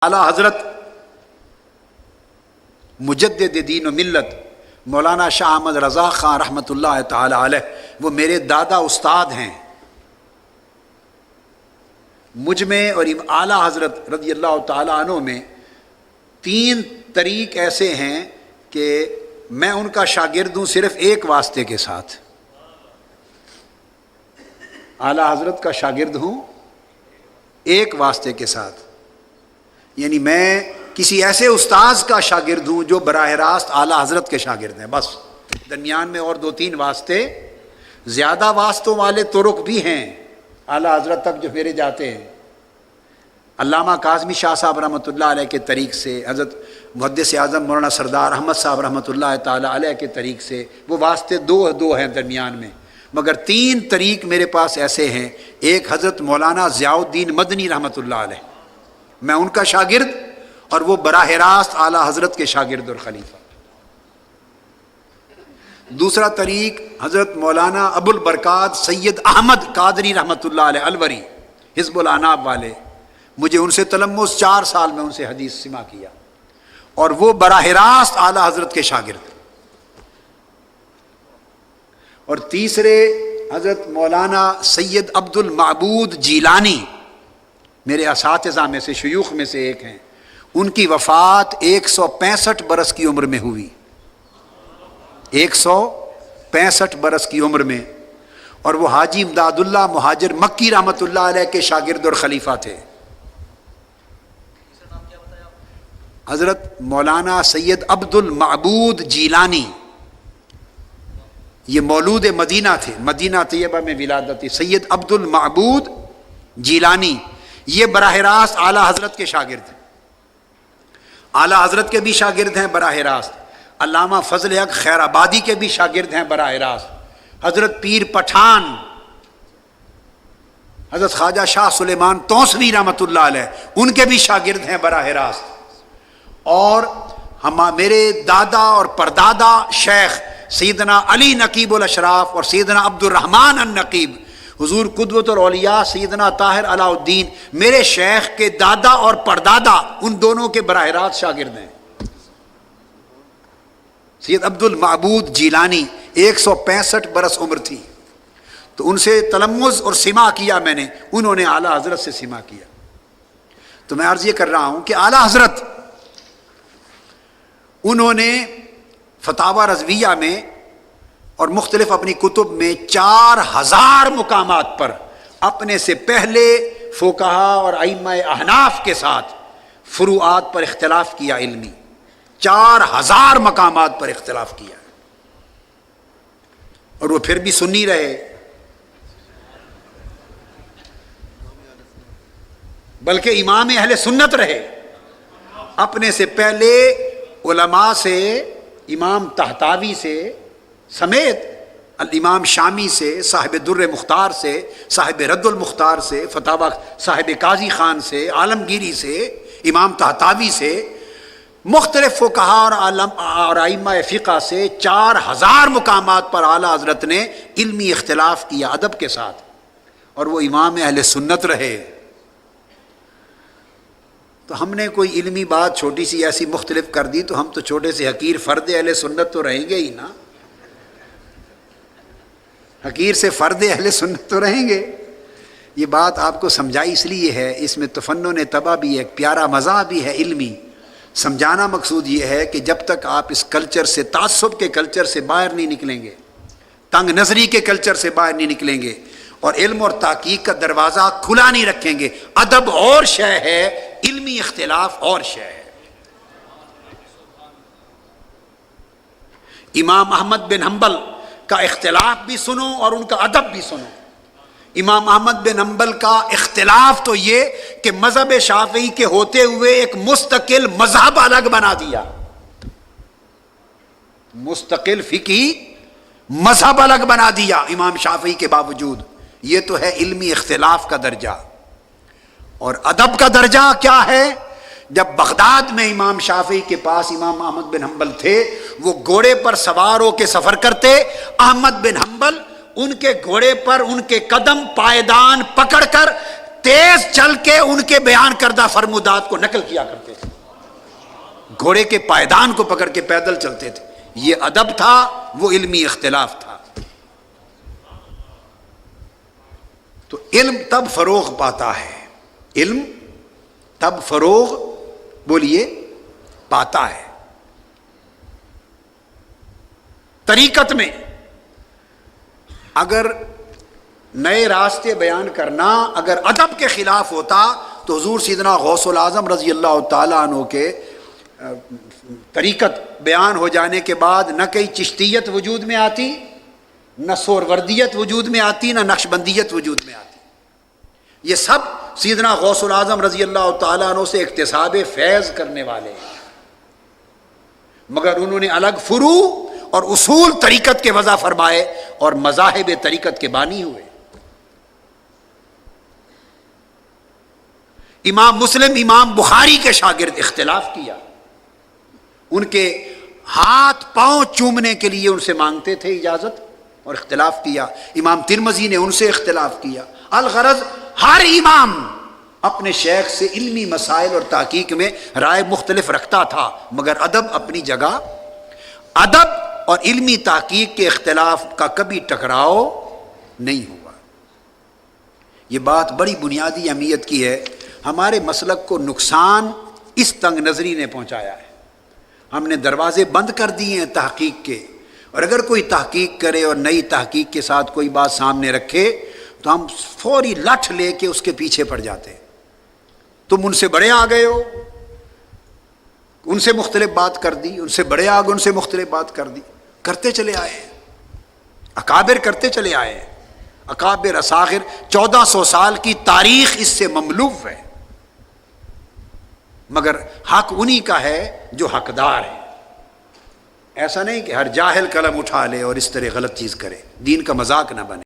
اعلیٰ حضرت مجدد دین و ملت مولانا شاہ احمد رضا خان رحمۃ اللہ تعالی علیہ، وہ میرے دادا استاد ہیں۔ مجھ میں اور اعلیٰ حضرت رضی اللہ تعالیٰ عنہ میں 3 طریق ایسے ہیں کہ میں ان کا شاگرد ہوں صرف ایک واسطے کے ساتھ، اعلیٰ حضرت کا شاگرد ہوں ایک واسطے کے ساتھ، یعنی میں کسی ایسے استاذ کا شاگرد ہوں جو براہ راست اعلیٰ حضرت کے شاگرد ہیں، بس۔ درمیان میں اور 2-3 واسطے، زیادہ واسطوں والے طرق بھی ہیں اعلیٰ حضرت تک جو میرے جاتے ہیں۔ علامہ کاظمی شاہ صاحب رحمۃ اللہ علیہ کے طریق سے، حضرت محدث اعظم مولانا سردار احمد صاحب رحمۃ اللہ تعالی علیہ کے طریق سے، وہ واسطے دو ہیں درمیان میں، مگر 3 طریق میرے پاس ایسے ہیں۔ ایک حضرت مولانا ضیاء الدین مدنی رحمۃ اللہ علیہ، میں ان کا شاگرد اور وہ براہ راست اعلیٰ حضرت کے شاگرد اور خلیفہ۔ دوسرا طریق حضرت مولانا ابو البرکات سید احمد قادری رحمۃ اللہ علیہ الوری، حزب العناب والے، مجھے ان سے تلمس 4 سال میں ان سے حدیث سماع کیا، اور وہ براہ راست اعلیٰ حضرت کے شاگرد۔ اور تیسرے حضرت مولانا سید عبد المعبود جیلانی، میرے اساتذہ میں سے، شیوخ میں سے ایک ہیں، ان کی وفات 165 برس کی عمر میں ہوئی، 165 برس کی عمر میں، اور وہ حاجی امداد اللہ مہاجر مکی رحمۃ اللہ علیہ کے شاگرد اور خلیفہ تھے۔ حضرت مولانا سید عبد المعبود جیلانی، یہ مولود مدینہ تھے، مدینہ طیبہ میں ولادت تھی۔ سید عبد المعبود جیلانی یہ براہ راست اعلیٰ حضرت کے شاگرد ہیں، اعلیٰ حضرت کے بھی شاگرد ہیں براہ راست، علامہ فضل حق خیر آبادی کے بھی شاگرد ہیں براہ راست، حضرت پیر پٹھان، حضرت خواجہ شاہ سلیمان توسوی رحمۃ اللہ علیہ، ان کے بھی شاگرد ہیں براہ راست، اور میرے دادا اور پردادا شیخ سیدنا علی نقیب الاشراف اور سیدنا عبد الرحمن النقیب، حضور قدوت الاولیاء سیدنا طاہر علاء الدین، میرے شیخ کے دادا اور پردادا ان دونوں کے براہ راست شاگرد ہیں۔ سید عبد المعبود جیلانی 165 برس عمر تھی، تو ان سے تلمذ اور سماع کیا میں نے، انہوں نے اعلیٰ حضرت سے سماع کیا۔ تو میں عرض یہ کر رہا ہوں کہ اعلیٰ حضرت انہوں نے فتاوی رضویہ میں اور مختلف اپنی کتب میں 4000 مقامات پر اپنے سے پہلے فقہا اور ائمہ احناف کے ساتھ فروعات پر اختلاف کیا، علمی 4000 مقامات پر اختلاف کیا، اور وہ پھر بھی سنی رہے، بلکہ امام اہل سنت رہے۔ اپنے سے پہلے علماء سے، امام طحطاوی سے سمیت الامام شامی سے، صاحب در مختار سے، صاحب رد المختار سے، فتاوی صاحب قاضی خان سے، عالمگیری سے، امام طحطاوی سے، مختلف فقہا اور ائمہ فقہ سے 4000 مقامات پر اعلیٰ حضرت نے علمی اختلاف کیا ادب کے ساتھ، اور وہ امام اہل سنت رہے۔ تو ہم نے کوئی علمی بات چھوٹی سی ایسی مختلف کر دی تو ہم تو چھوٹے سے حقیر فرد اہل سنت تو رہیں گے ہی نا، حقیر سے فرد اہل سنت تو رہیں گے۔ یہ بات آپ کو سمجھائی اس لیے ہے، اس میں تفنن طبع بھی ایک پیارا مزاح بھی ہے علمی۔ سمجھانا مقصود یہ ہے کہ جب تک آپ اس کلچر سے، تعصب کے کلچر سے باہر نہیں نکلیں گے، تنگ نظری کے کلچر سے باہر نہیں نکلیں گے، اور علم اور تحقیق کا دروازہ کھلا نہیں رکھیں گے، ادب اور شے ہے، علمی اختلاف اور شے ہے۔ امام احمد بن حنبل کا اختلاف بھی سنو اور ان کا ادب بھی سنو۔ امام احمد بن حنبل کا اختلاف تو یہ کہ مذہب شافعی کے ہوتے ہوئے ایک مستقل مذہب الگ بنا دیا، مستقل فقہی مذہب الگ بنا دیا امام شافعی کے باوجود۔ یہ تو ہے علمی اختلاف کا درجہ، اور ادب کا درجہ کیا ہے؟ جب بغداد میں امام شافعی کے پاس امام احمد بن حنبل تھے، وہ گھوڑے پر سوار ہو کے سفر کرتے، احمد بن حنبل ان کے گھوڑے پر ان کے قدم پائیدان پکڑ کر تیز چل کے ان کے بیان کردہ فرمودات کو نقل کیا کرتے تھے، گھوڑے کے پائدان کو پکڑ کے پیدل چلتے تھے. یہ ادب تھا، وہ علمی اختلاف تھا. تو علم تب فروغ پاتا ہے، علم تب فروغ بولیے پاتا ہے. طریقت میں اگر نئے راستے بیان کرنا اگر ادب کے خلاف ہوتا تو حضور سیدنا غوث الاعظم رضی اللہ تعالیٰ عنہ کے طریقت بیان ہو جانے کے بعد نہ کئی چشتیت وجود میں آتی، نہ سوروردیت وجود میں آتی، نہ نقشبندیت وجود میں آتی. یہ سب سیدنا غوث الاعظم رضی اللہ تعالیٰ عنہ سے اکتساب فیض کرنے والے ہیں، مگر انہوں نے الگ فروع اور اصول طریقت کے وضع فرمائے اور مذاہب طریقت کے بانی ہوئے. امام مسلم امام بخاری کے شاگرد اختلاف کیا، ان کے ہاتھ پاؤں چومنے کے لیے ان سے مانگتے تھے اجازت اور اختلاف کیا. امام ترمذی نے ان سے اختلاف کیا. الغرض ہر امام اپنے شیخ سے علمی مسائل اور تحقیق میں رائے مختلف رکھتا تھا، مگر ادب اپنی جگہ. ادب اور علمی تحقیق کے اختلاف کا کبھی ٹکراؤ نہیں ہوا. یہ بات بڑی بنیادی اہمیت کی ہے. ہمارے مسلک کو نقصان اس تنگ نظری نے پہنچایا ہے. ہم نے دروازے بند کر دیے ہیں تحقیق کے، اور اگر کوئی تحقیق کرے اور نئی تحقیق کے ساتھ کوئی بات سامنے رکھے تو ہم فوری لٹھ لے کے اس کے پیچھے پڑ جاتے ہیں. تم ان سے بڑے آ گئے ہو، ان سے مختلف بات کر دی، ان سے بڑے آ گئے، ان سے مختلف بات کر دی. کرتے چلے آئے ہیں، اکابر کرتے چلے آئے ہیں. اکابر اساغر 1400 سال کی تاریخ اس سے مملوء ہے، مگر حق انہی کا ہے جو حقدار ہے. ایسا نہیں کہ ہر جاہل قلم اٹھا لے اور اس طرح غلط چیز کرے. دین کا مذاق نہ بنے.